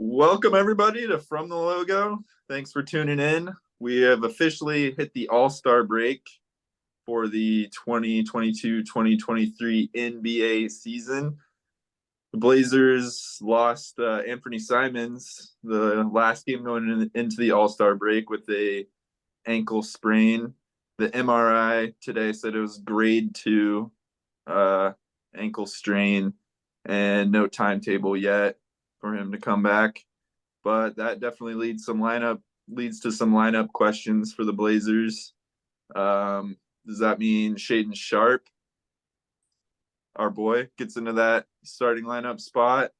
Welcome everybody to From the Logo. Thanks for tuning in. We have officially hit the All-Star break for the 2022-2023 NBA season. The Blazers lost Anthony Simons the last game going into the All-Star break with a ankle sprain. The MRI today said it was grade 2 ankle strain and no timetable yet for him to come back. But that definitely leads to some lineup questions for the Blazers. Does that mean Shaedon Sharpe, our boy, gets into that starting lineup spot?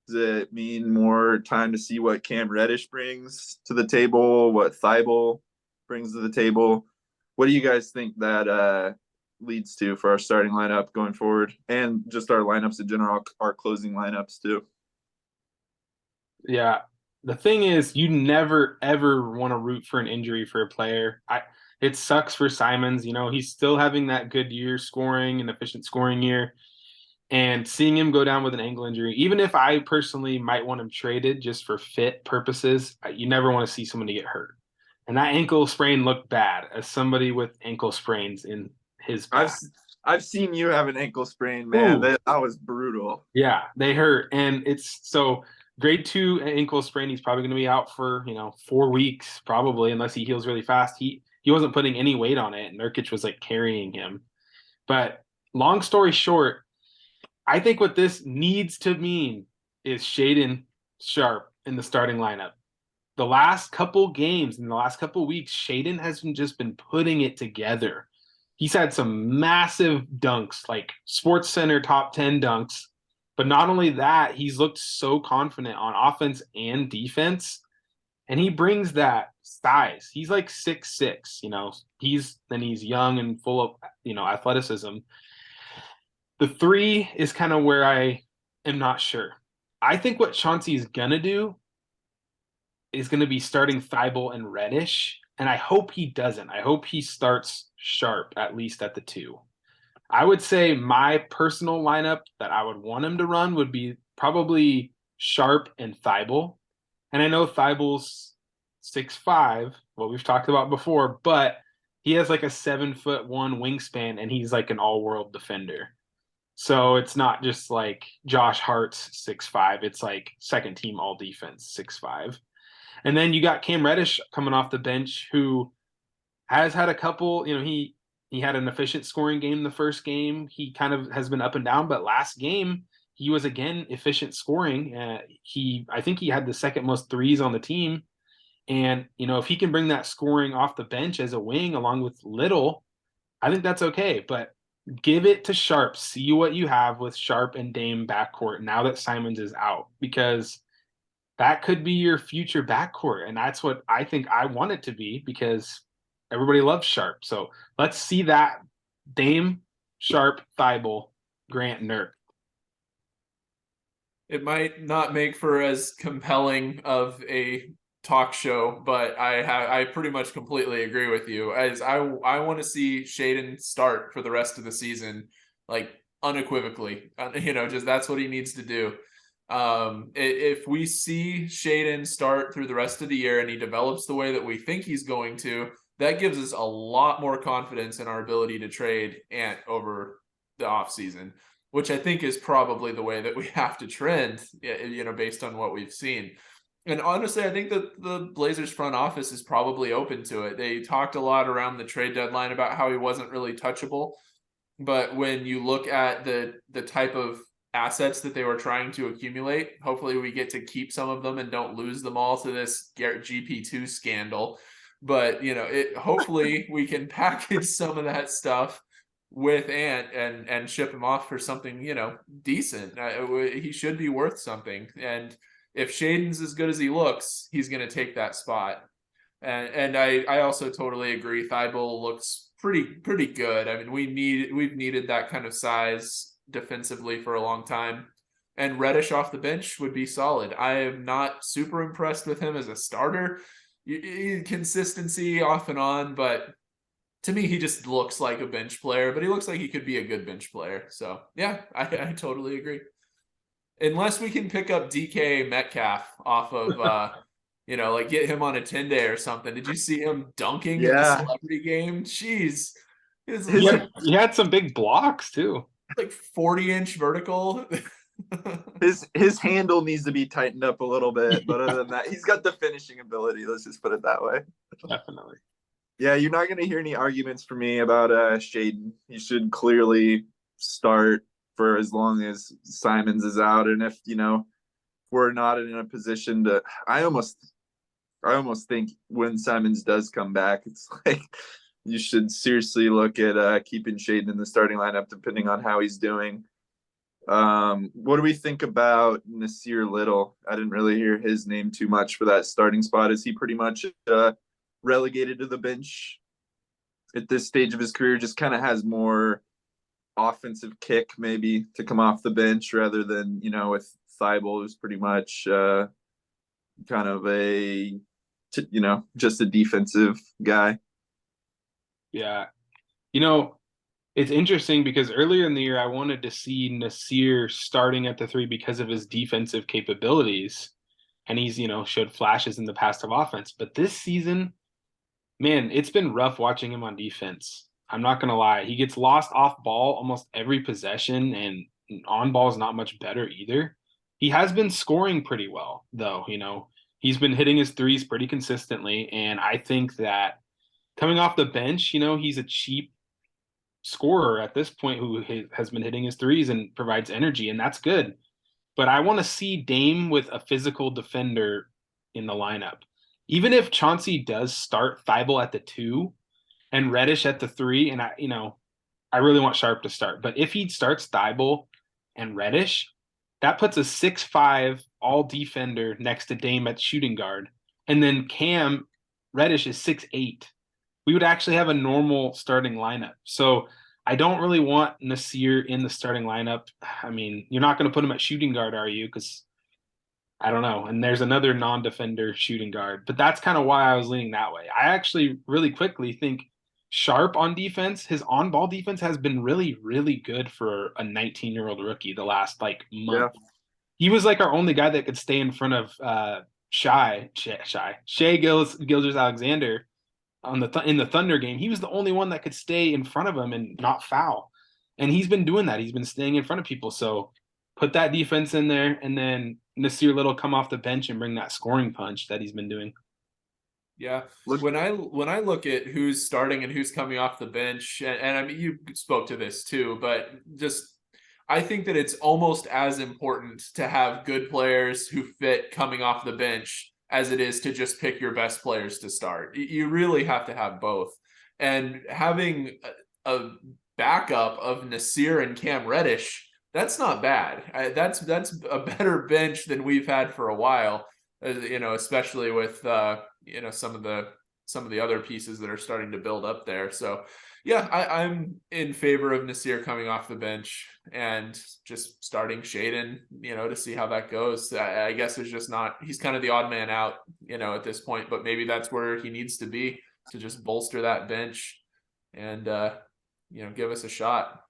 Does it mean more time to see what Cam Reddish brings to the table, what Thybulle brings to the table? What do you guys think that leads to for our starting lineup going forward, and just our lineups in general, our closing lineups too? Yeah. The thing is, you never ever want to root for an injury for a player. It sucks for Simons. He's still having that good year scoring, an efficient scoring year. And seeing him go down with an ankle injury, even if I personally might want him traded just for fit purposes, you never want to see somebody get hurt. And that ankle sprain looked bad as somebody with ankle sprains in his I've past. I've seen you have an ankle sprain, man. Ooh, That was brutal. yeah, they hurt. And it's so grade 2 ankle sprain. He's probably going to be out for, 4 weeks, probably, unless he heals really fast. He wasn't putting any weight on it. And Nurkic was like carrying him. But long story short, I think what this needs to mean is Shaedon Sharpe in the starting lineup. The last couple games, in the last couple weeks, Shaedon has just been putting it together. He's had some massive dunks, like Sports Center top 10 dunks. But not only that, he's looked so confident on offense and defense. And he brings that size. He's like 6'6", he's young and full of, athleticism. The three is kind of where I am not sure. I think what Chauncey is gonna do is gonna be starting Thybulle and Reddish, and I hope he doesn't. I hope he starts Sharpe at least at the two. I would say my personal lineup that I would want him to run would be probably Sharpe and Thybulle. And I know Thybulle's 6'5", what we've talked about before, but he has like a 7'1" wingspan and he's like an all-world defender. So it's not just like Josh Hart's 6'5", it's like second team all defense 6'5". And then you got Cam Reddish coming off the bench who has had a couple, he had an efficient scoring game the first game. He kind of has been up and down, but last game he was again efficient scoring. I think he had the second most threes on the team. And if he can bring that scoring off the bench as a wing along with Little, I think that's okay. But give it to Sharpe. See what you have with Sharpe and Dame backcourt now that Simons is out, because that could be your future backcourt. And that's what I think I want it to be, because everybody loves Sharpe. So let's see that Dame, Sharpe, Thybulle, Grant, Nurk. It might not make for as compelling of a talk show, but I pretty much completely agree with you. As I want to see Shaedon start for the rest of the season, like unequivocally. Just that's what he needs to do. If we see Shaedon start through the rest of the year and he develops the way that we think he's going to, that gives us a lot more confidence in our ability to trade Ant over the offseason, which I think is probably the way that we have to trend, based on what we've seen. And honestly, I think that the Blazers front office is probably open to it. They talked a lot around the trade deadline about how he wasn't really touchable. But when you look at the type of assets that they were trying to accumulate, hopefully we get to keep some of them and don't lose them all to this GP2 scandal. But, hopefully we can package some of that stuff with Ant and ship him off for something, decent. He should be worth something. And if Shaedon's as good as he looks, he's going to take that spot. And I also totally agree. Thybulle looks pretty good. I mean, we've needed that kind of size defensively for a long time. And Reddish off the bench would be solid. I am not super impressed with him as a starter. Consistency off and on, but to me, he just looks like a bench player, but he looks like he could be a good bench player. So yeah, I totally agree. unless we can pick up DK Metcalf off of like get him on a 10-day or something. Did you see him dunking in the Yeah. celebrity game? Jeez. It was His- like He had some big blocks too. 40-inch vertical. His handle needs to be tightened up a little bit, but other than that, he's got the finishing ability. Let's just put it that way. Definitely. Yeah, you're not going to hear any arguments from me about Shaden. He should clearly start for as long as Simons is out, and if we're not in a position to, I almost think when Simons does come back, it's like you should seriously look at keeping Shaden in the starting lineup, depending on how he's doing. What do we think about Nasir Little? I didn't really hear his name too much for that starting spot. Is he pretty much relegated to the bench at this stage of his career? Just kind of has more offensive kick maybe to come off the bench rather than with Thibault, who's pretty much kind of just a defensive guy. Yeah. It's interesting because earlier in the year, I wanted to see Nasir starting at the 3 because of his defensive capabilities. And he's, showed flashes in the past of offense. But this season, man, it's been rough watching him on defense. I'm not going to lie. He gets lost off ball almost every possession, and on ball is not much better either. He has been scoring pretty well, though. He's been hitting his threes pretty consistently. And I think that coming off the bench, he's a cheap scorer at this point who has been hitting his threes and provides energy, and that's good. But I want to see Dame with a physical defender in the lineup. Even if Chauncey does start Thibault at the 2 and Reddish at the 3, and I really want Sharp to start, but if he starts Thibault and Reddish, that puts a 6'5" all defender next to Dame at shooting guard, and then Cam Reddish is 6'8". We would actually have a normal starting lineup. So I don't really want Nasir in the starting lineup. I mean, you're not going to put him at shooting guard, are you? Because I don't know. And there's another non-defender shooting guard. But that's kind of why I was leaning that way. I actually really quickly think Sharp on defense, his on-ball defense has been really, really good for a 19-year-old rookie the last month. Yeah. He was like our only guy that could stay in front of Shai Gilgeous-Alexander in the Thunder game. He was the only one that could stay in front of him and not foul. And he's been doing that. He's been staying in front of people. So put that defense in there, and then Nasir Little come off the bench and bring that scoring punch that he's been doing. Yeah. When I look at who's starting and who's coming off the bench, and I mean, you spoke to this too, but just I think that it's almost as important to have good players who fit coming off the bench as it is to just pick your best players to start. You really have to have both. And having a backup of Nasir and Cam Reddish, that's not bad. That's a better bench than we've had for a while, especially with some of the other pieces that are starting to build up there. So yeah, I'm in favor of Nasir coming off the bench and just starting Shaden, to see how that goes. I guess it's just not, he's kind of the odd man out, at this point, but maybe that's where he needs to be, to just bolster that bench and, give us a shot.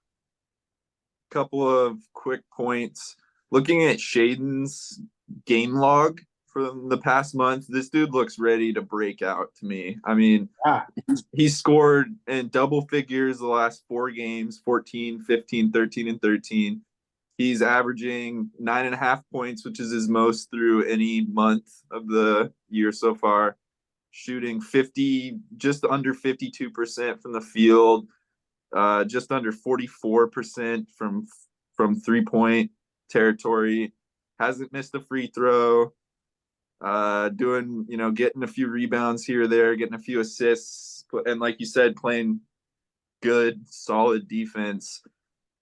Couple of quick points. Looking at Shaden's game log from the past month, this dude looks ready to break out to me. I mean, he scored in double figures the last 4 games, 14, 15, 13, and 13. He's averaging 9.5 points, which is his most through any month of the year so far. Shooting just under 52% from the field, just under 44% from 3-point territory. Hasn't missed a free throw. Getting a few rebounds here or there, getting a few assists, and like you said, playing good, solid defense.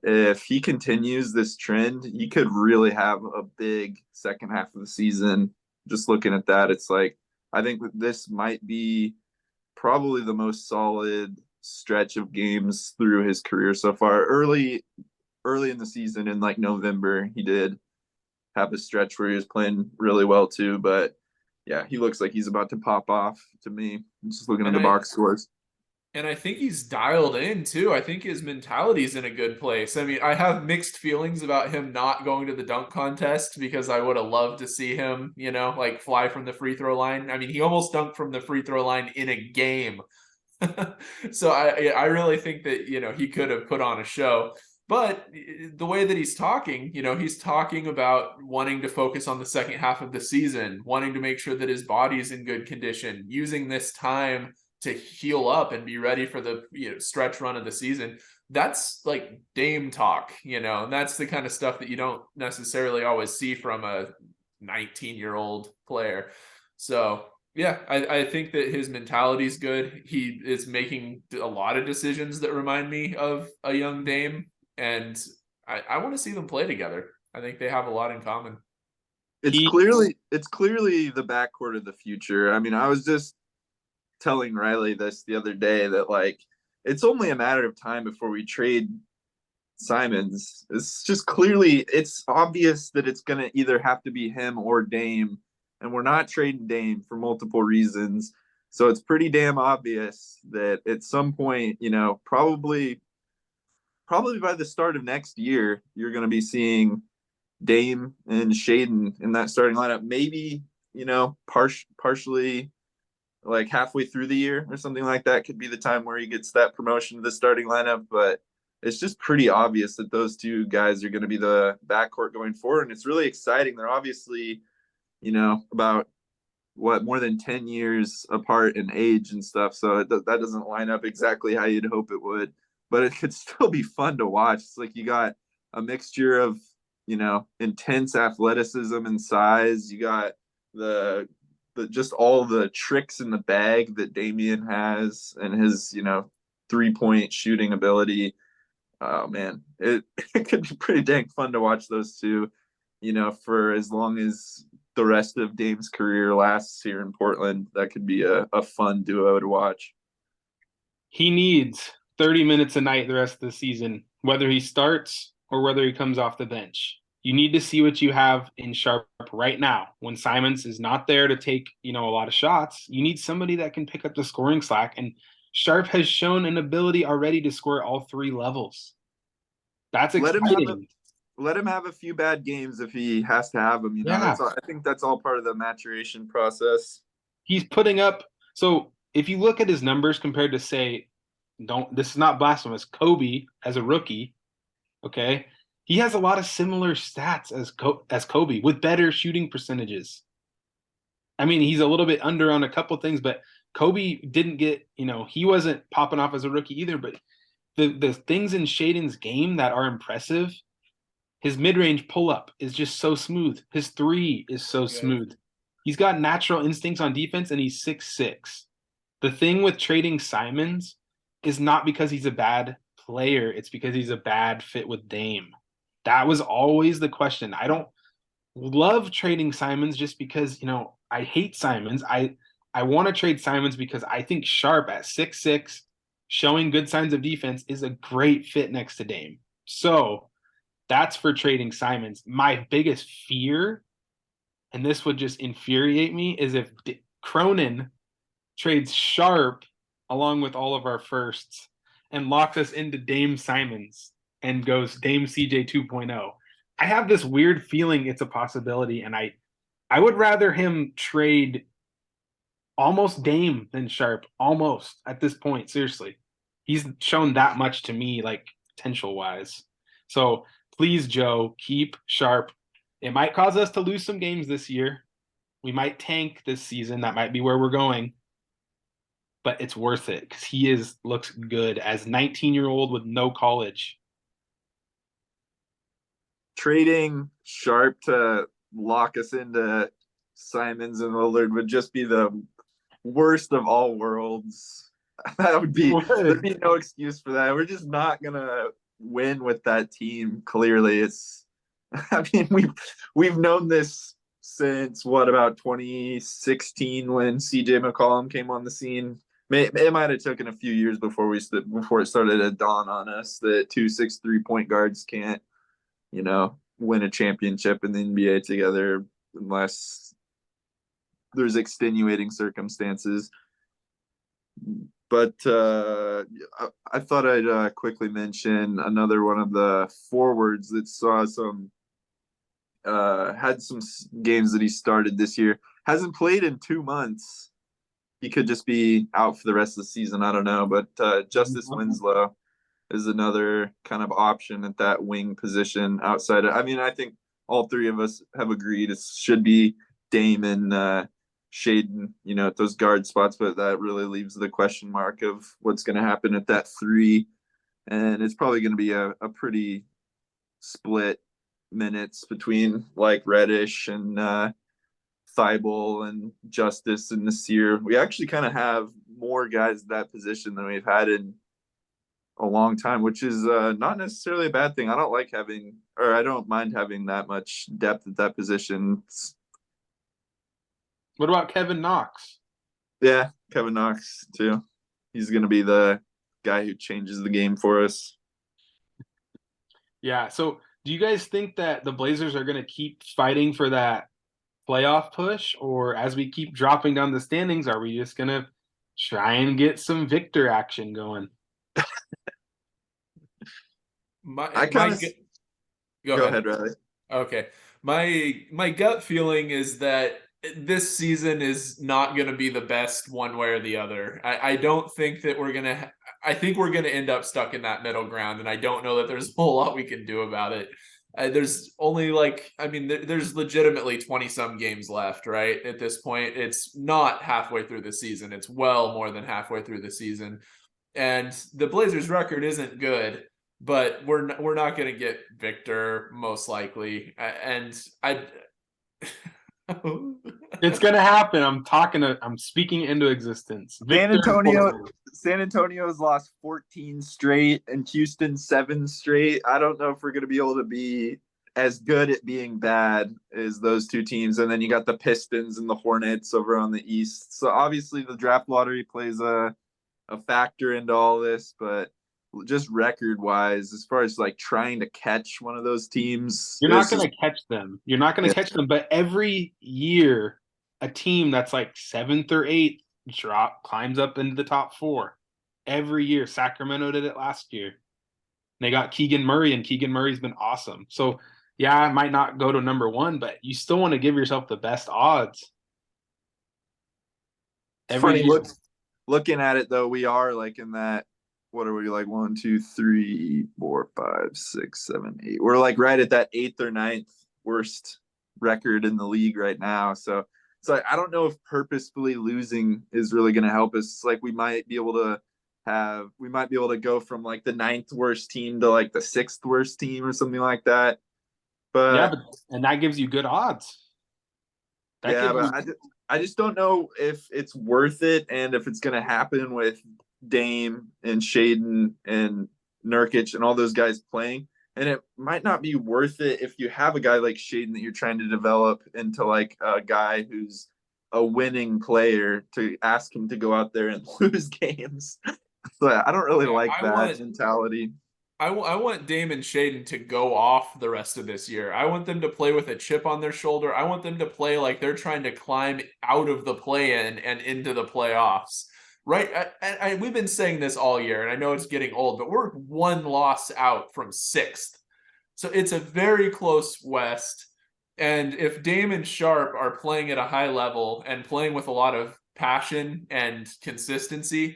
If he continues this trend, he could really have a big second half of the season. Just looking at that, it's like, I think that this might be probably the most solid stretch of games through his career so far. Early in the season, in like November, he did have a stretch where he was playing really well too, but yeah, he looks like he's about to pop off to me. Just looking at the box scores. And I think he's dialed in too. I think his mentality's in a good place. I mean, I have mixed feelings about him not going to the dunk contest because I would have loved to see him, like fly from the free throw line. I mean, he almost dunked from the free throw line in a game. So I really think that, he could have put on a show. But the way that he's talking, he's talking about wanting to focus on the second half of the season, wanting to make sure that his body's in good condition, using this time to heal up and be ready for the stretch run of the season. That's like Dame talk, and that's the kind of stuff that you don't necessarily always see from a 19-year-old player. So yeah, I think that his mentality is good. He is making a lot of decisions that remind me of a young Dame, and I want to see them play together. I think they have a lot in common. It's clearly the backcourt of the future. I mean, I was just telling Riley this the other day that like it's only a matter of time before we trade Simons. It's obvious that it's gonna either have to be him or Dame, and we're not trading Dame for multiple reasons. So it's pretty damn obvious that at some point, probably by the start of next year, you're gonna be seeing Dame and Shaedon in that starting lineup. Maybe, partially like halfway through the year or something like that could be the time where he gets that promotion to the starting lineup. But it's just pretty obvious that those two guys are going to be the backcourt going forward. And it's really exciting. They're obviously, about more than 10 years apart in age and stuff. So that doesn't line up exactly how you'd hope it would, but it could still be fun to watch. It's like you got a mixture of, intense athleticism and size. You got the just all the tricks in the bag that Damian has and his, 3-point shooting ability. Oh man, it could be pretty dang fun to watch those two, for as long as the rest of Dame's career lasts here in Portland. That could be a fun duo to watch. He needs 30 minutes a night the rest of the season, whether he starts or whether he comes off the bench. You need to see what you have in Sharpe right now. When Simons is not there to take, a lot of shots, you need somebody that can pick up the scoring slack. And Sharpe has shown an ability already to score all three levels. That's exciting. Let him have a few bad games if he has to have them. Yeah. I think that's all part of the maturation process. He's putting up. So if you look at his numbers compared to, say, this is not blasphemous, Kobe as a rookie, okay? He has a lot of similar stats as Kobe with better shooting percentages. I mean, he's a little bit under on a couple things, but Kobe didn't get, he wasn't popping off as a rookie either. But the things in Shaedon's game that are impressive, his mid-range pull-up is just so smooth. His three is so smooth. He's got natural instincts on defense, and he's 6'6". The thing with trading Simons is not because he's a bad player. It's because he's a bad fit with Dame. That was always the question. I don't love trading Simons just because, I hate Simons. I want to trade Simons because I think Sharpe at 6'6", showing good signs of defense, is a great fit next to Dame. So that's for trading Simons. My biggest fear, and this would just infuriate me, is if Cronin trades Sharpe along with all of our firsts and locks us into Dame Simons and goes Dame CJ 2.0. I have this weird feeling it's a possibility, and I would rather him trade almost Dame than Sharpe, almost at this point. Seriously, he's shown that much to me, like potential-wise. So please, Joe, keep Sharpe. It might cause us to lose some games this year. We might tank this season. That might be where we're going. But it's worth it because he looks good as 19-year-old with no college. Trading Sharpe to lock us into Simons and Lillard would just be the worst of all worlds. There'd be no excuse for that. We're just not gonna win with that team. Clearly, I mean, we've known this since about 2016 when CJ McCollum came on the scene. It might have taken a few years before it started to dawn on us that 2 6'3" point guards can't, win a championship in the NBA together unless there's extenuating circumstances. But I thought I'd quickly mention another one of the forwards that saw some had some games that he started this year. Hasn't played in 2 months. He could just be out for the rest of the season. I don't know. But Justice Winslow is another kind of option at that wing position outside. I mean, I think all three of us have agreed it should be Dame and Shaden, at those guard spots, but that really leaves the question mark of what's going to happen at that three. And it's probably going to be a pretty split minutes between like Reddish and Thibault and Justice and Nasir. We actually kind of have more guys at that position than we've had in a long time, which is not necessarily a bad thing. I don't mind having that much depth at that position. What about Kevin Knox? Yeah, Kevin Knox too. He's going to be the guy who changes the game for us. Yeah. So do you guys think that the Blazers are going to keep fighting for that playoff push? Or as we keep dropping down the standings, are we just going to try and get some Victor action going? Go ahead, Riley. Okay. My gut feeling is that this season is not going to be the best one way or the other. I don't think that I think we're going to end up stuck in that middle ground, and I don't know that there's a whole lot we can do about it. There's only there's legitimately 20 some games left, right? At this point, it's not halfway through the season. It's well more than halfway through the season. And the Blazers record isn't good, but we're not going to get Victor most likely. And it's gonna happen. I'm speaking into existence. San Antonio's lost 14 straight and Houston 7 straight. I don't know if we're gonna be able to be as good at being bad as those two teams. And then you got the Pistons and the Hornets over on the East. So obviously the draft lottery plays a factor into all this, but just record wise, as far as like trying to catch one of those teams, you're not going to catch them. You're not going to catch them. But every year, a team that's like 7th or 8th climbs up into the top 4. Every year, Sacramento did it last year. They got Keegan Murray, and Keegan Murray's been awesome. So yeah, it might not go to number 1, but you still want to give yourself the best odds. Looking at it though, we are like in that. What are we like? 1, 2, 3, 4, 5, 6, 7, 8. We're like right at that 8th or 9th worst record in the league right now. So I don't know if purposefully losing is really going to help us. Like we might be able to go from like the 9th worst team to like the 6th worst team or something like that. But and that gives you good odds. I just don't know if it's worth it and if it's going to happen with Dame and Shaden and Nurkic and all those guys playing. And it might not be worth it if you have a guy like Shaden that you're trying to develop into like a guy who's a winning player to ask him to go out there and lose games. So I don't really like that mentality. I want Dame and Shaden to go off the rest of this year. I want them to play with a chip on their shoulder. I want them to play like they're trying to climb out of the play-in and into the playoffs. Right, we've been saying this all year, and I know it's getting old, but we're 1 loss out from 6th. So it's a very close West. And if Dame and Sharp are playing at a high level and playing with a lot of passion and consistency,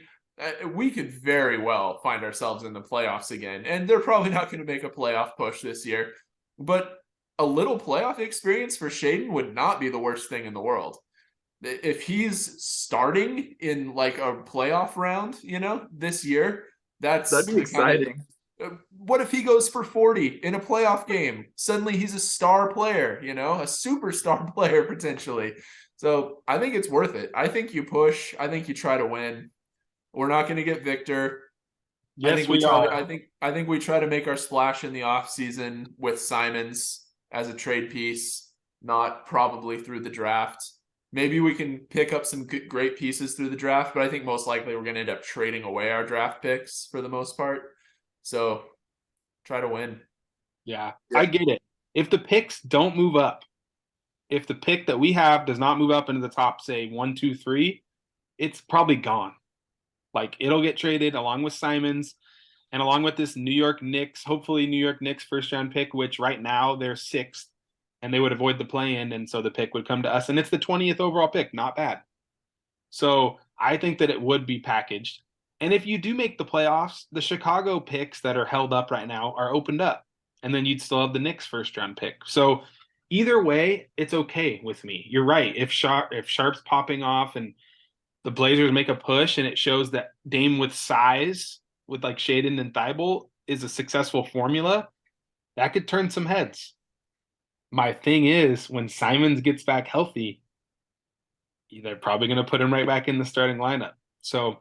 we could very well find ourselves in the playoffs again. And they're probably not going to make a playoff push this year. But a little playoff experience for Shaden would not be the worst thing in the world. If he's starting in like a playoff round, this year, that'd be exciting. What if he goes for 40 in a playoff game? Suddenly he's a star player, a superstar player potentially. So I think it's worth it. I think you push. I think you try to win. We're not going to get Victor. Yes, we are. I think we try to make our splash in the offseason with Simons as a trade piece, not probably through the draft. Maybe we can pick up some great pieces through the draft, but I think most likely we're going to end up trading away our draft picks for the most part. So try to win. Yeah, I get it. If the picks don't move up, if the pick that we have does not move up into the top, say 1, 2, 3, it's probably gone. Like it'll get traded along with Simons and along with this New York Knicks, hopefully New York Knicks first round pick, which right now they're 6th and they would avoid the play-in, and so the pick would come to us, and it's the 20th overall pick, not bad. So I think that it would be packaged. And if you do make the playoffs, the Chicago picks that are held up right now are opened up, and then you'd still have the Knicks first round pick. So either way, it's okay with me. You're right. If Sharp's popping off and the Blazers make a push and it shows that Dame with size, with like Shaedon and Thibault, is a successful formula, that could turn some heads. My thing is, when Simons gets back healthy, they're probably going to put him right back in the starting lineup. So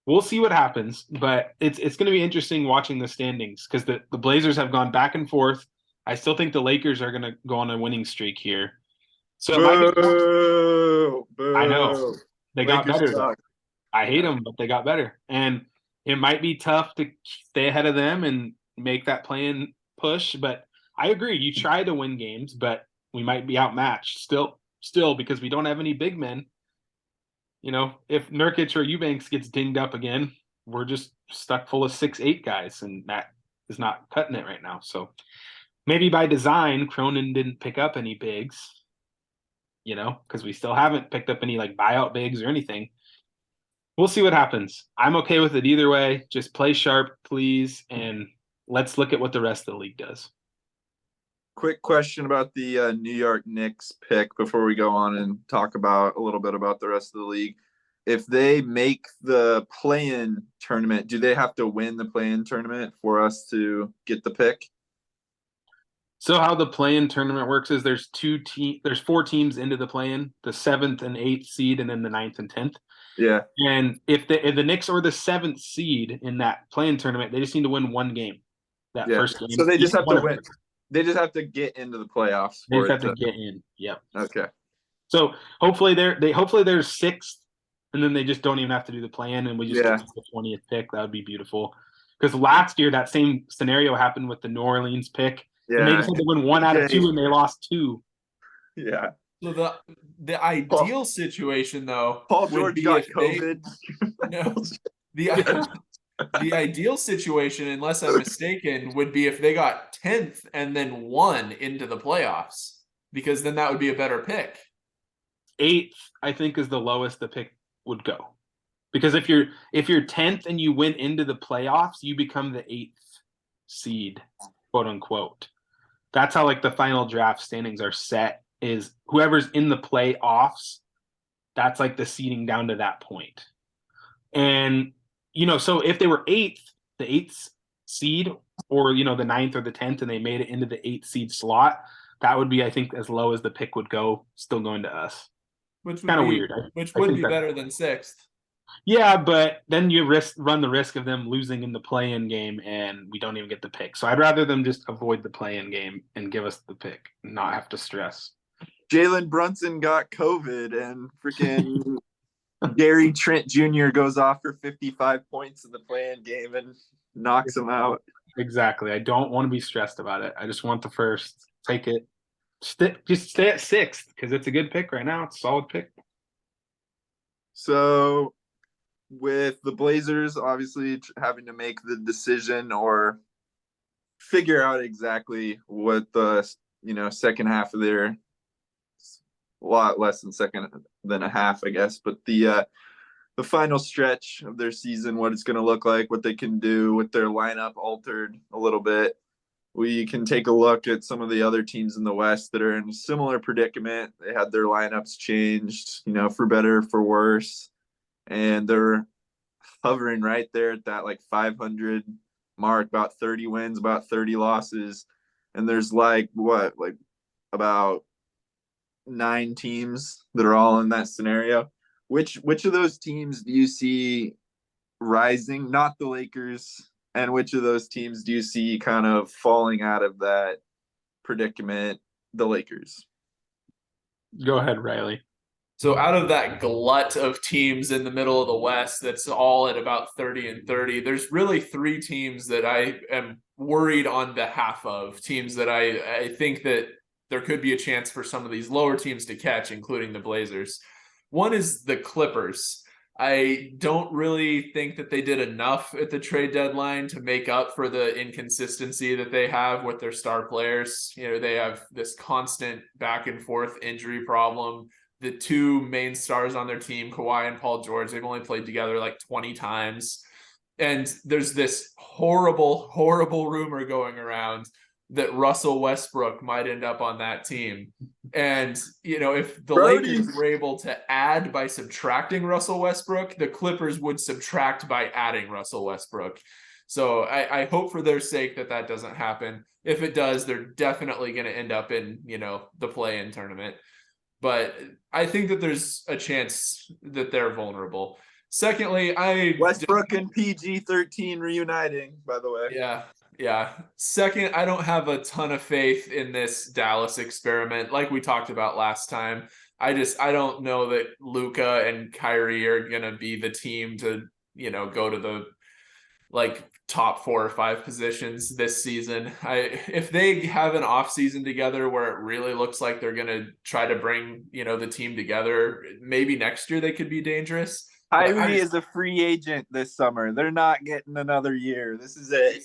we'll see what happens, but it's going to be interesting watching the standings because the Blazers have gone back and forth. I still think the Lakers are going to go on a winning streak here. So it might be, Boo! Boo! I know. They got Lakers better. suck. I hate them, but they got better. And it might be tough to stay ahead of them and make that play-in push. But I agree. You try to win games, but we might be outmatched still because we don't have any big men. You know, if Nurkic or Eubanks gets dinged up again, we're just stuck full of 6'8" guys, and that is not cutting it right now. So maybe by design, Cronin didn't pick up any bigs, you know, because we still haven't picked up any like buyout bigs or anything. We'll see what happens. I'm okay with it either way. Just play sharp, please, and let's look at what the rest of the league does. Quick question about the New York Knicks pick before we go on and talk about a little bit about the rest of the league. If they make the play-in tournament, do they have to win the play-in tournament for us to get the pick? So how the play-in tournament works is there's 4 teams into the play-in, the 7th and 8th seed, and then the 9th and 10th. Yeah. And if the Knicks are the 7th seed in that play-in tournament, they just need to win one game. That first game. So they just have to win. They just have to get into the playoffs. They just have to get in. Yep. Okay. So hopefully they're 6th, and then they just don't even have to do the play-in, and we just get the 20th pick. That would be beautiful. Because last year that same scenario happened with the New Orleans pick. Yeah. And they just had to win 1 out of 2, and they lost 2. Yeah. So the ideal situation though, Paul George got COVID. The ideal situation, unless I'm mistaken, would be if they got 10th and then won into the playoffs, because then that would be a better pick. 8th, I think, is the lowest the pick would go, because if you're 10th and you win into the playoffs, you become the 8th seed, quote unquote. That's how like the final draft standings are set. Is whoever's in the playoffs, that's like the seeding down to that point. And you know, so if they were 8th, the 8th seed, or you know, the 9th or the 10th, and they made it into the 8th seed slot, that would be, I think, as low as the pick would go, still going to us. Which kind of weird. Which would be better than 6th. Yeah, but then you run the risk of them losing in the play-in game, and we don't even get the pick. So I'd rather them just avoid the play-in game and give us the pick, and not have to stress. Jalen Brunson got COVID, and freaking Gary Trent Jr. goes off for 55 points in the play-in game and knocks him out. Exactly. I don't want to be stressed about it. I just want the first. Take it. Just stay at 6th because it's a good pick right now. It's a solid pick. So with the Blazers obviously having to make the decision or figure out exactly what the second half of their, a lot less than second than a half, I guess, but the final stretch of their season, what it's going to look like, what they can do with their lineup altered a little bit. We can take a look at some of the other teams in the West that are in a similar predicament. They had their lineups changed, for better, for worse, and they're hovering right there at that like 500 mark, about 30 wins, about 30 losses. And there's about 9 teams that are all in that scenario. Which of those teams do you see rising? Not the Lakers. And which of those teams do you see kind of falling out of that predicament? The Lakers. Go ahead, Riley. So out of that glut of teams in the middle of the West, that's all at about 30 and 30, there's really 3 teams that I am worried on behalf of, teams that I think that there could be a chance for some of these lower teams to catch, including the Blazers. One is the Clippers. I don't really think that they did enough at the trade deadline to make up for the inconsistency that they have with their star players. They have this constant back and forth injury problem. The two main stars on their team, Kawhi and Paul George, they've only played together like 20 times. And there's this horrible, horrible rumor going around that Russell Westbrook might end up on that team. And, if the Lakers were able to add by subtracting Russell Westbrook, the Clippers would subtract by adding Russell Westbrook. So I hope for their sake that doesn't happen. If it does, they're definitely going to end up in, the play-in tournament. But I think that there's a chance that they're vulnerable. Secondly, Westbrook and PG-13 reuniting, by the way. Yeah. Second, I don't have a ton of faith in this Dallas experiment. Like we talked about last time, I don't know that Luka and Kyrie are going to be the team to, go to the top 4 or 5 positions this season. If they have an off season together where it really looks like they're going to try to bring, the team together, maybe next year they could be dangerous. Kyrie is a free agent this summer. They're not getting another year. This is it.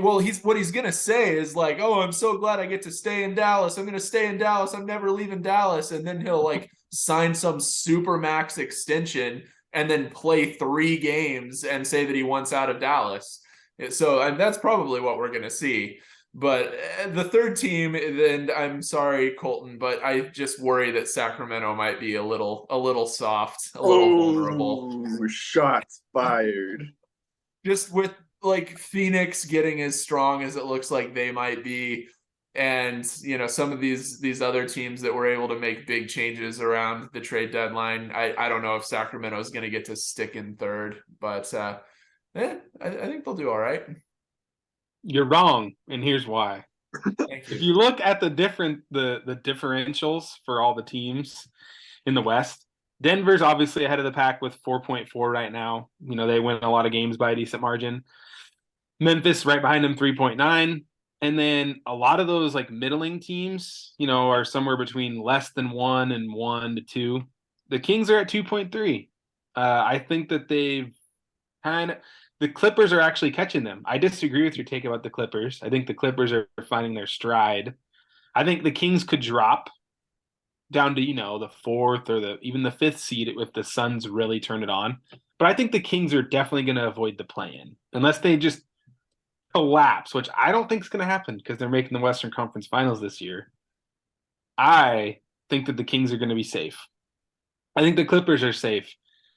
Well, what he's gonna say is like, "Oh, I'm so glad I get to stay in Dallas. I'm gonna stay in Dallas. I'm never leaving Dallas." And then he'll sign some super max extension and then play 3 games and say that he wants out of Dallas. So that's probably what we're gonna see. But the third team, and I'm sorry, Colton, but I just worry that Sacramento might be a little soft, a little vulnerable. Shots fired. Just with Phoenix getting as strong as it looks like they might be, and some of these other teams that were able to make big changes around the trade deadline. I don't know if Sacramento is going to get to stick in third, but I think they'll do all right. You're wrong, and here's why. Thank you. If you look at the differentials for all the teams in the West, Denver's obviously ahead of the pack with 4.4 right now. They win a lot of games by a decent margin. Memphis right behind them, 3.9. And then a lot of those middling teams, are somewhere between less than 1 and 1 to 2. The Kings are at 2.3. I think that they've the Clippers are actually catching them. I disagree with your take about the Clippers. I think the Clippers are finding their stride. I think the Kings could drop down to, the 4th or even the 5th seed if the Suns really turn it on. But I think the Kings are definitely going to avoid the play-in unless they just collapse, which I don't think is going to happen because they're making the Western Conference Finals this year. I think that the Kings are going to be safe. I think the Clippers are safe.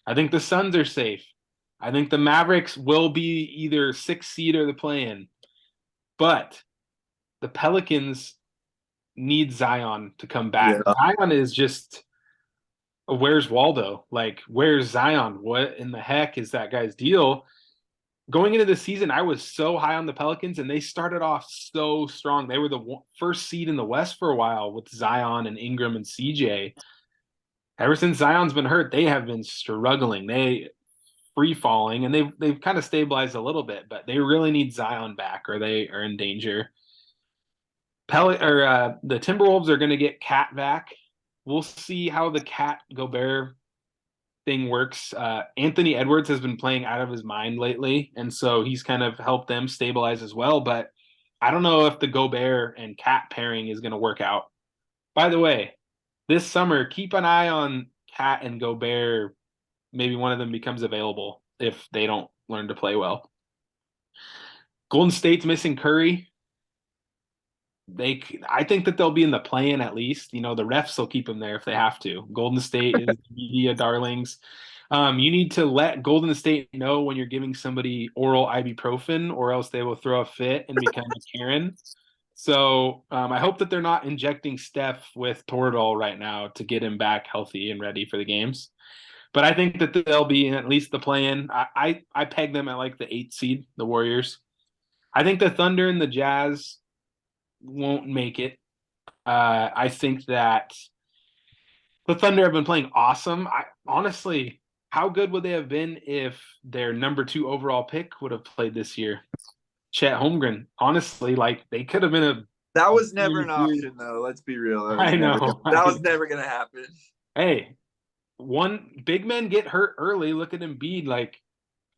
I think the Suns are safe. I think the Mavericks will be either 6th seed or the play-in. But the Pelicans need Zion to come back. Yeah. Zion is just, where's Waldo? Where's Zion? What in the heck is that guy's deal? Going into the season, I was so high on the Pelicans, and they started off so strong. They were the first seed in the West for a while with Zion and Ingram and CJ. Ever since Zion's been hurt, they have been struggling. They free falling, and they've kind of stabilized a little bit, but they really need Zion back or they are in danger. The Timberwolves are going to get Cat back. We'll see how the Cat Gobert thing works. Anthony Edwards has been playing out of his mind lately, and so he's kind of helped them stabilize as well, but I don't know if the Gobert and Cat pairing is going to work out. By the way, this summer, keep an eye on Cat and Gobert. Maybe one of them becomes available if they don't learn to play well. Golden State's missing Curry. I think that they'll be in the play-in at least. The refs will keep them there if they have to. Golden State is media darlings. You need to let Golden State know when you're giving somebody oral ibuprofen, or else they will throw a fit and become a Karen. So I hope that they're not injecting Steph with Toradol right now to get him back healthy and ready for the games. But I think that they'll be in at least the play-in. I peg them at the 8th seed, the Warriors. I think the Thunder and the Jazz won't make it. I think that the Thunder have been playing awesome. Honestly, how good would they have been if their number 2 overall pick would have played this year? Chet Holmgren. Honestly, they could have been That was never an option, though. Let's be real. I know. That was never going to happen. Hey, big men get hurt early. Look at Embiid. Like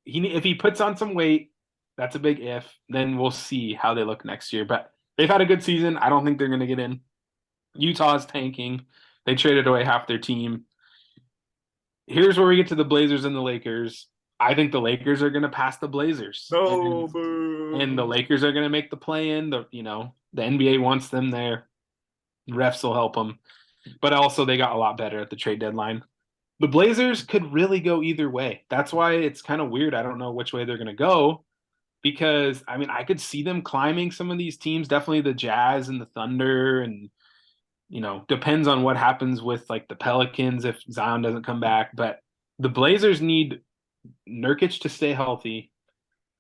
if he puts on some weight, that's a big if. Then we'll see how they look next year. But they've had a good season. I don't think they're going to get in. Utah's tanking. They traded away half their team. Here's where we get to the Blazers and the Lakers. I think the Lakers are going to pass the Blazers. No, boo. And the Lakers are going to make the play in. The NBA wants them there. Refs will help them. But also they got a lot better at the trade deadline. The Blazers could really go either way. That's why it's kind of weird. I don't know which way they're going to go because, I mean, I could see them climbing some of these teams, definitely the Jazz and the Thunder, and, depends on what happens with, like, the Pelicans if Zion doesn't come back. But the Blazers need Nurkic to stay healthy,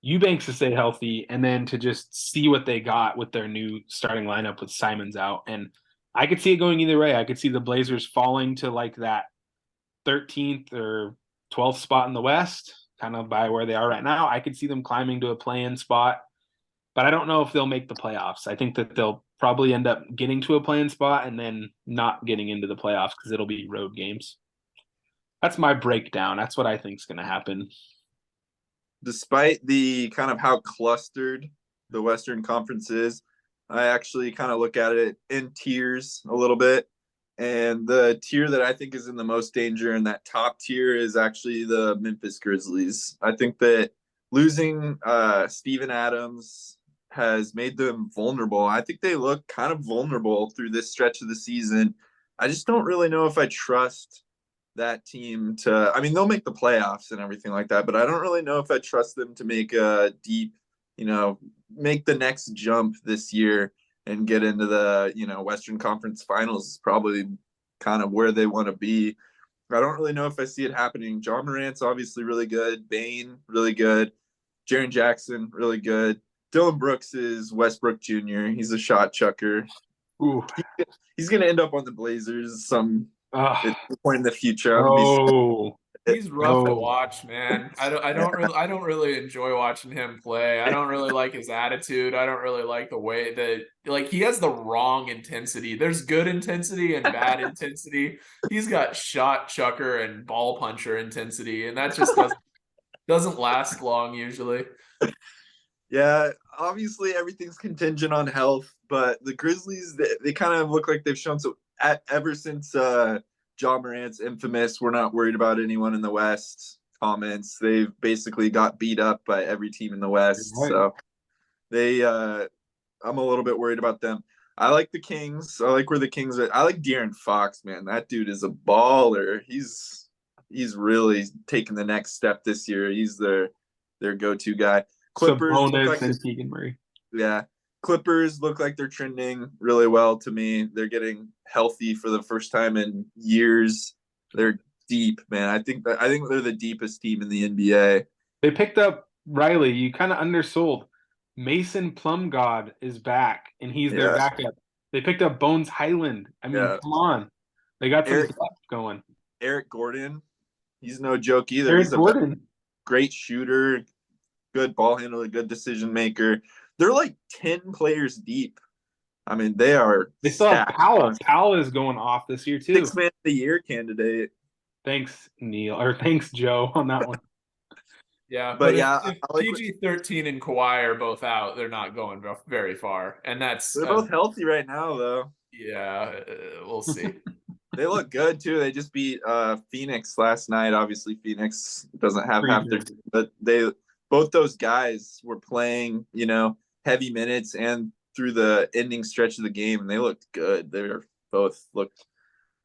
Eubanks to stay healthy, and then to just see what they got with their new starting lineup with Simons out. And I could see it going either way. I could see the Blazers falling to, like, that 13th or 12th spot in the West, kind of by where they are right now. I could see them climbing to a play-in spot, but I don't know if they'll make the playoffs. I think that they'll probably end up getting to a play-in spot and then not getting into the playoffs because it'll be road games. That's my breakdown. That's what I think is going to happen. Despite the kind of how clustered the Western Conference is, I actually kind of look at it in tiers a little bit. And the tier that I think is in the most danger in that top tier is actually the Memphis Grizzlies. I think that losing Steven Adams has made them vulnerable. I think they look kind of vulnerable through this stretch of the season. I just don't really know if I trust that team to, I mean, they'll make the playoffs and everything like that, but I don't really know if I trust them to make a deep, make the next jump this year and get into the, Western Conference Finals is probably kind of where they want to be. I don't really know if I see it happening. Ja Morant's obviously really good. Bane, really good. Jaren Jackson, really good. Dylan Brooks is Westbrook Jr. He's a shot chucker. Ooh. He's going to end up on the Blazers at some point in the future. He's rough to watch, man. I don't really enjoy watching him play. I don't really like his attitude. I don't really like the way that, like, he has the wrong intensity. There's good intensity and bad intensity. He's got shot chucker and ball puncher intensity, and that just doesn't last long usually. Yeah, obviously everything's contingent on health, but the Grizzlies, they kind of look like they've shown ever since Ja Morant's infamous "we're not worried about anyone in the West" comments. They've basically got beat up by every team in the West. Right. So I'm a little bit worried about them. I like the Kings. I like where the Kings are. I like De'Aaron Fox, man. That dude is a baller. He's really taken the next step this year. He's their go-to guy. Clippers look like and Keegan Murray. Yeah. Clippers look like they're trending really well to me. They're getting healthy for the first time in years. They're deep, man. I think they're the deepest team in the NBA. They picked up Riley. You kind of undersold. Mason Plumgod is back, and he's their backup. They picked up Bones Highland. I mean, come on. They got some stuff going. Eric Gordon, he's no joke either. Eric Gordon. A great shooter, good ball handler, good decision maker. They're like 10 players deep. I mean, they still have Powell. Powell is going off this year, too. 6 Man of the Year candidate. Thanks, Neil. Or thanks, Joe, on that one. Yeah, but if PG-13 and Kawhi are both out, they're not going very far. And they're both healthy right now, though. Yeah, we'll see. They look good, too. They just beat Phoenix last night. Obviously, Phoenix doesn't have half their team, but both those guys were playing, heavy minutes and through the ending stretch of the game, and they looked good. They both looked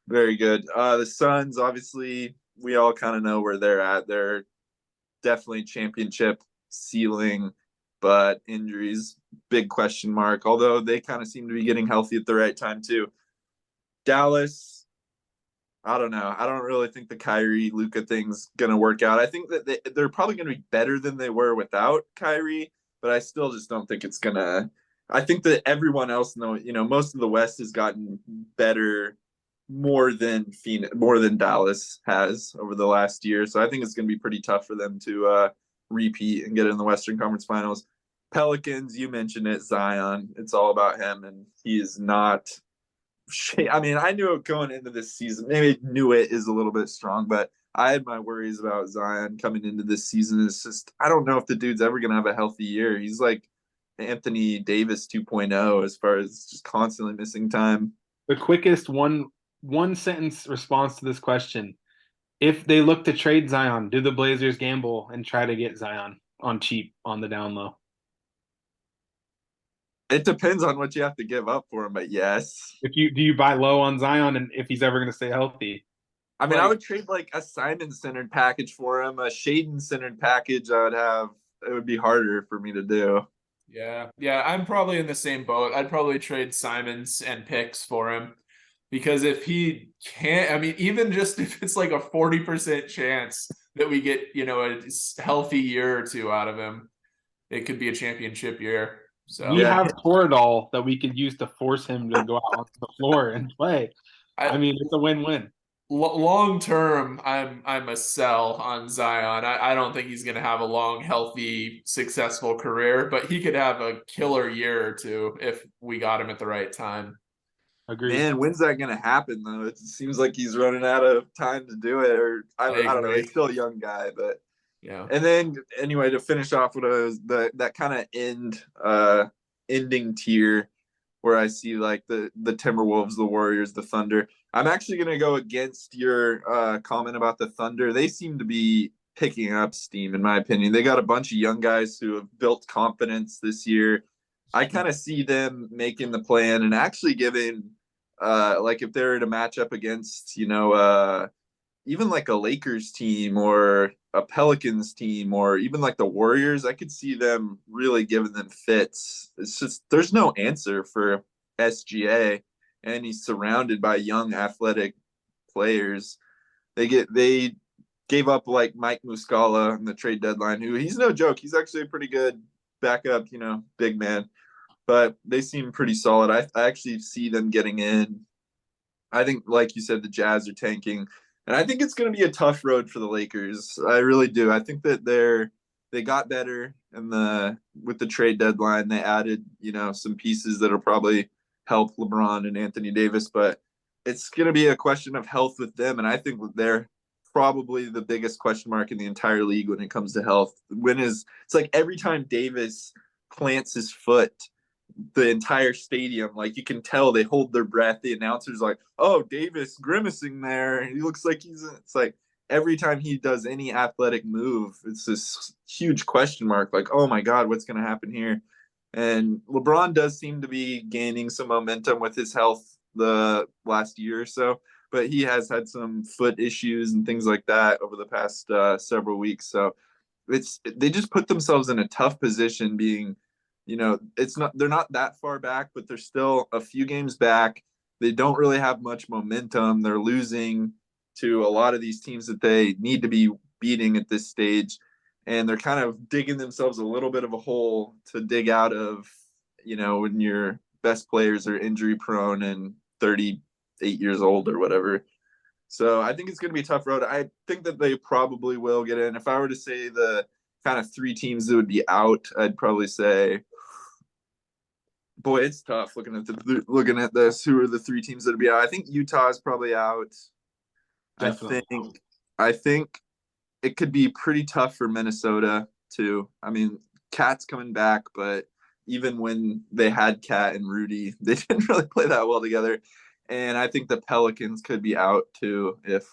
very good. The Suns, obviously, we all kind of know where they're at. They're definitely championship ceiling, but injuries, big question mark, although they kind of seem to be getting healthy at the right time, too. Dallas, I don't know. I don't really think the Kyrie Luka thing's going to work out. I think that they're probably going to be better than they were without Kyrie, but I still just don't think it's going to. I think that everyone else, most of the West has gotten better more than Dallas has over the last year. So I think it's going to be pretty tough for them to repeat and get in the Western Conference Finals. Pelicans, you mentioned it, Zion. It's all about him, and he is not I mean, I knew it going into this season. Maybe knew it is a little bit strong, but I had my worries about Zion coming into this season. It's just I don't know if the dude's ever gonna have a healthy year. He's like Anthony Davis 2.0 as far as just constantly missing time. The quickest one sentence response to this question. If they look to trade Zion, do the Blazers gamble and try to get Zion on cheap on the down low? It depends on what you have to give up for him, but yes. Do you buy low on Zion and if he's ever going to stay healthy? I mean, I would trade like a Simon centered package for him, a Shaden centered package. I would have. It would be harder for me to do. Yeah, I'm probably in the same boat. I'd probably trade Simons and picks for him because if he can't, I mean, even just if it's like a 40% chance that we get, a healthy year or two out of him, it could be a championship year. So we have Toradol that we could use to force him to go out on the floor and play. I mean, it's a win-win. Long term, I'm a sell on Zion. I don't think he's going to have a long, healthy, successful career, but he could have a killer year or two if we got him at the right time. Agreed. Man, when's that going to happen though? It seems like he's running out of time to do it, or I don't know. He's still a young guy, but yeah. And then anyway, to finish off with that kind of ending tier where I see like the Timberwolves, the Warriors, the Thunder. I'm actually going to go against your comment about the Thunder. They seem to be picking up steam, in my opinion. They got a bunch of young guys who have built confidence this year. I kind of see them making the plan and actually giving, like if they're to match up against, even like a Lakers team or a Pelicans team or even like the Warriors, I could see them really giving them fits. It's just there's no answer for SGA, and he's surrounded by young athletic players. They gave up like Mike Muscala in the trade deadline, who he's no joke. He's actually a pretty good backup, big man. But they seem pretty solid. I actually see them getting in. I think, like you said, the Jazz are tanking. And I think it's going to be a tough road for the Lakers. I really do. I think that they got better with the trade deadline. They added, some pieces that'll probably help LeBron and Anthony Davis, but it's going to be a question of health with them. And I think they're probably the biggest question mark in the entire league when it comes to health. It's like every time Davis plants his foot, the entire stadium, like you can tell they hold their breath. The announcer's like, "Oh, Davis grimacing there. He looks like it's like every time he does any athletic move, it's this huge question mark. Like, oh my God, what's going to happen here?" And LeBron does seem to be gaining some momentum with his health the last year or so, but he has had some foot issues and things like that over the past several weeks. So they just put themselves in a tough position being they're not that far back, but they're still a few games back. They don't really have much momentum. They're losing to a lot of these teams that they need to be beating at this stage. And they're kind of digging themselves a little bit of a hole to dig out of, when your best players are injury prone and 38 years old or whatever. So I think it's going to be a tough road. I think that they probably will get in. If I were to say the kind of three teams that would be out, I'd probably say, boy, it's tough looking at this. Who are the three teams that would be out? I think Utah is probably out. Definitely. I think it could be pretty tough for Minnesota too. I mean, Cat's coming back, but even when they had Cat and Rudy, they didn't really play that well together. And I think the Pelicans could be out too if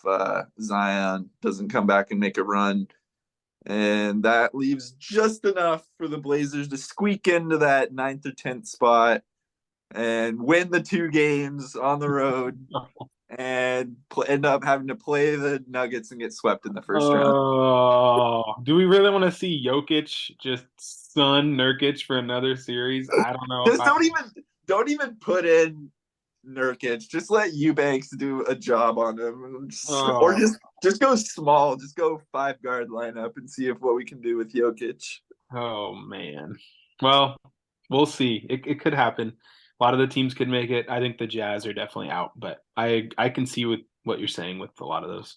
Zion doesn't come back and make a run. And that leaves just enough for the Blazers to squeak into that 9th or 10th spot and win the 2 games on the road and end up having to play the Nuggets and get swept in the first round. Do we really want to see Jokic just stun Nurkic for another series? I don't know. Just don't even put in Nurkic. Just let Eubanks do a job on him, or just go small. Just go 5-guard lineup and see what we can do with Jokic. Oh man. Well, we'll see. It could happen. A lot of the teams could make it. I think the Jazz are definitely out, but I can see what you're saying with a lot of those.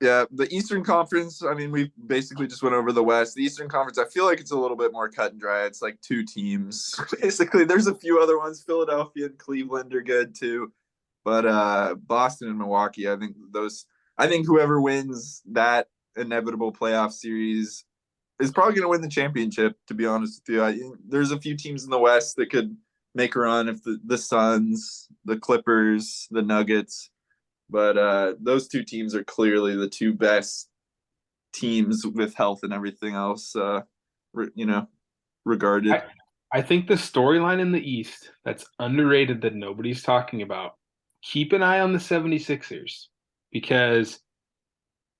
Yeah, the Eastern Conference, I mean, we basically just went over the West. The Eastern Conference, I feel like it's a little bit more cut and dry. It's like two teams. Basically, there's a few other ones. Philadelphia and Cleveland are good too. But Boston and Milwaukee, I think whoever wins that inevitable playoff series is probably going to win the championship, to be honest with you. There's a few teams in the West that could make a run if the Suns, the Clippers, the Nuggets. But those two teams are clearly the two best teams with health and everything else, regarded. I think the storyline in the East that's underrated that nobody's talking about, keep an eye on the 76ers because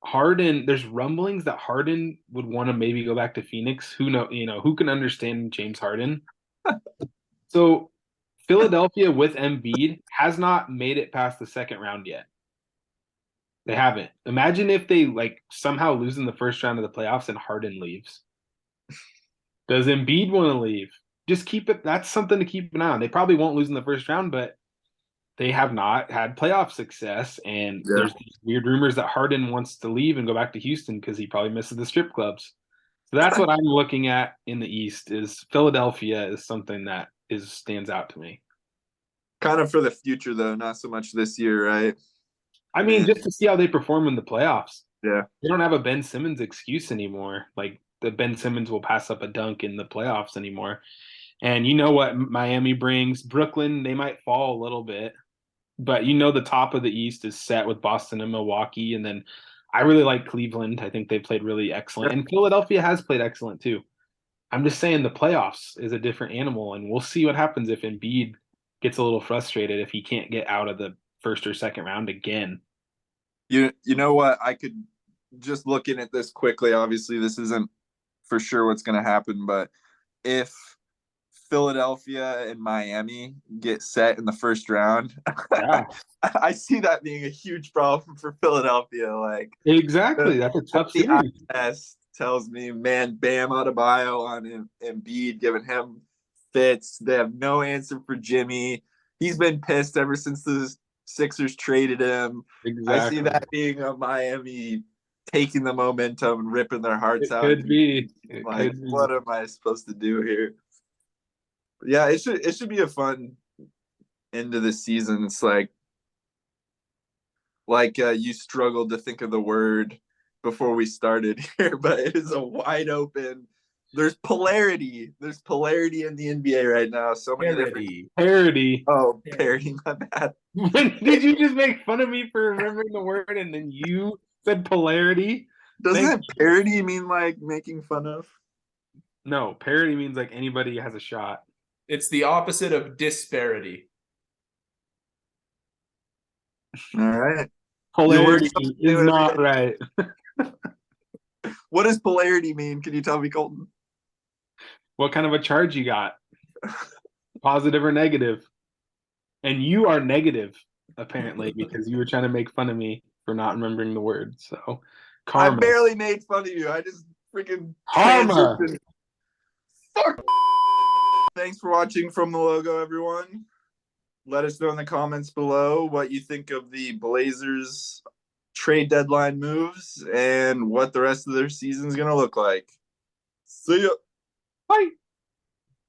Harden, there's rumblings that Harden would want to maybe go back to Phoenix. Who can understand James Harden? So Philadelphia with Embiid has not made it past the second round yet. They haven't. Imagine if they like somehow lose in the first round of the playoffs and Harden leaves. Does Embiid want to leave? Just keep it. That's something to keep an eye on. They probably won't lose in the first round, but they have not had playoff success. And there's these weird rumors that Harden wants to leave and go back to Houston because he probably misses the strip clubs. So that's what I'm looking at in the East. Is Philadelphia is something that stands out to me. Kind of for the future, though, not so much this year, right? I mean, just to see how they perform in the playoffs. Yeah. They don't have a Ben Simmons excuse anymore. Like the Ben Simmons will pass up a dunk in the playoffs anymore. And you know what Miami brings. Brooklyn, they might fall a little bit. But the top of the East is set with Boston and Milwaukee. And then I really like Cleveland. I think they played really excellent. And Philadelphia has played excellent too. I'm just saying the playoffs is a different animal. And we'll see what happens if Embiid gets a little frustrated if he can't get out of the first or second round again. You know what? I could just looking at this quickly. Obviously, this isn't for sure what's going to happen, but if Philadelphia and Miami get set in the first round, Yeah. I see that being a huge problem for Philadelphia. Like exactly, that's a tough series. The test tells me, man, Bam Adebayo on Embiid, giving him fits. They have no answer for Jimmy. He's been pissed ever since the Sixers traded him. Exactly. I see that being a Miami taking the momentum and ripping their hearts out. Could be. What am I supposed to do here? But yeah, it should be a fun end of the season. It's like you struggled to think of the word before we started here, but it is a wide open. There's polarity. There's polarity in the NBA right now. So many parody. Oh, parody, my bad. Did you just make fun of me for remembering the word and then you said polarity? Doesn't parody mean like making fun of? No, parody means like anybody has a shot. It's the opposite of disparity. All right. Polarity is not right. What does polarity mean? Can you tell me, Colton? What kind of a charge you got? Positive or negative? And you are negative, apparently, because you were trying to make fun of me for not remembering the word. So, karma. I barely made fun of you. I just freaking karma. Fuck. Thanks for watching From the Logo, everyone. Let us know in the comments below what you think of the Blazers trade deadline moves and what the rest of their season is going to look like. See ya. Bye.